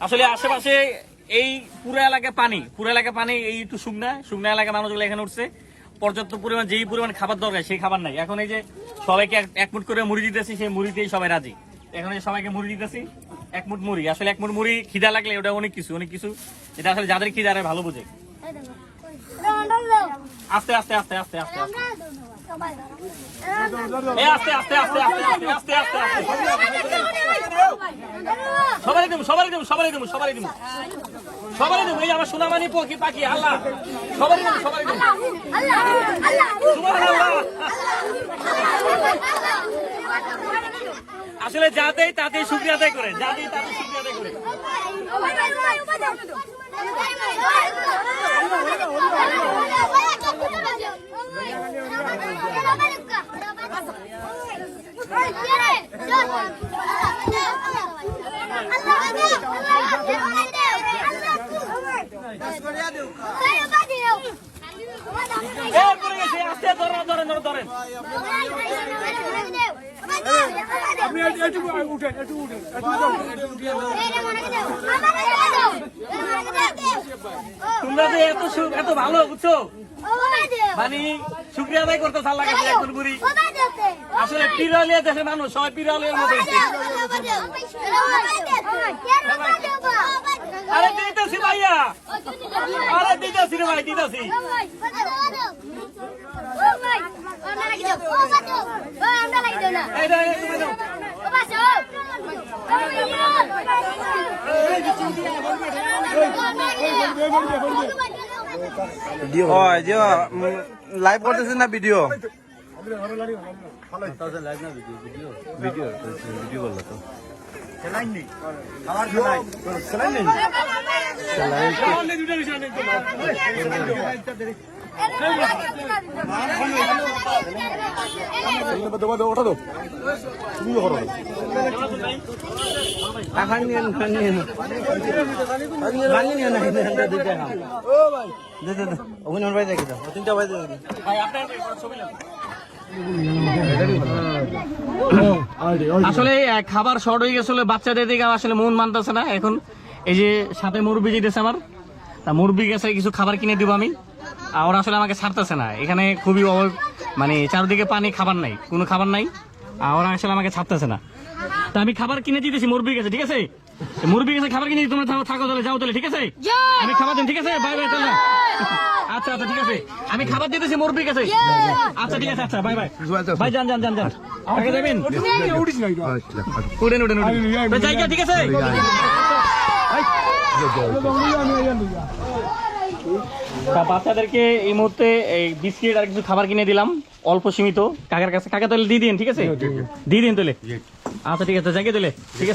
আসলে আশেপাশে এই পুরো এলাকায় পানি এই একটু শুকনা এলাকার মানুষগুলো এখানে উঠছে। পর্যাপ্ত পরিমাণ যেই পরিমাণ খাবার দরকার সেই খাবার নাই। এখন এই যে সবাইকে এক মুঠ করে মুড়ি দিতেছি, সেই মুড়িতেই সবাই রাজি। এখন এই সবাইকে মুড়ি দিতেছি, এক মুঠ মুড়ি। আসলে এক মুঠ মুড়ি খিদা লাগলে ওটা অনেক কিছু, এটা আসলে যাদের খিদা ভালো বোঝে। আস্তে আস্তে আস্তে আস্তে আস্তে আস্তে সবাই দিব। এই আমার সোনামানি পাখি আল্লাহ, সবাই দিব। আসলে যাতেই তাতে শুকরিয়া আদায় করে, ধরেন। তোমরা যে এত ভালো বুঝছো, মানে শুক্রিয়া আদায় করতে ভাল লাগে। এখন বুড়ি আসলে পিরালিয়া দেশের মানুষ সবাই পিরালিয়ার মতো। আরে দিতেছি ভাইয়া, দিতেছি রে ভাই, দিতেছি। লাইভ করতেছেন না ভিডিও? ভিডিও করলো তো আসলে খাবার শর্ট হয়ে গেছিল, বাচ্চাদের দিকে আসলে মন মানতেছে না। এখন এই যে সাথে মুরব্বি যেতেছে আমার, তা মুরব্বি গেছে কিছু খাবার কিনে দিব আমি। ওরা আসলে আমাকে ছাড়তেছে না, এখানে খুবই মানে চারদিকে পানি, খাবার নাই, কোনো খাবার নাই। ওরা আসলে আমাকে ছাড়তেছে না, তা আমি খাবার কিনে দিতেছি মুরব্বি গেছে, ঠিক আছে? মুরব্বি গেছে খাবার কিনে, তোমরা থাকো তাহলে, যাও তাহলে, ঠিক আছে? আমি খাবার দিন, ঠিক আছে? বাই বাই তাহলে। আচ্ছা ঠিক আছে, আমি খাবার দিতেছি মুরব্বি গেছে। আচ্ছা ঠিক আছে, আচ্ছা বাই বাই ভাই, যান আমাকে যাবেন, উঠেন জায়গা, ঠিক আছে? বাচ্চাদেরকে এই মুহূর্তে এই বিস্কিট আর কিছু খাবার কিনে দিলাম, অল্প সীমিত। কাকার কাছে, কাকা তাহলে দিয়ে দিন, ঠিক আছে? দিয়ে দিন তাহলে। আচ্ছা ঠিক আছে, জায়গা তাহলে, ঠিক আছে।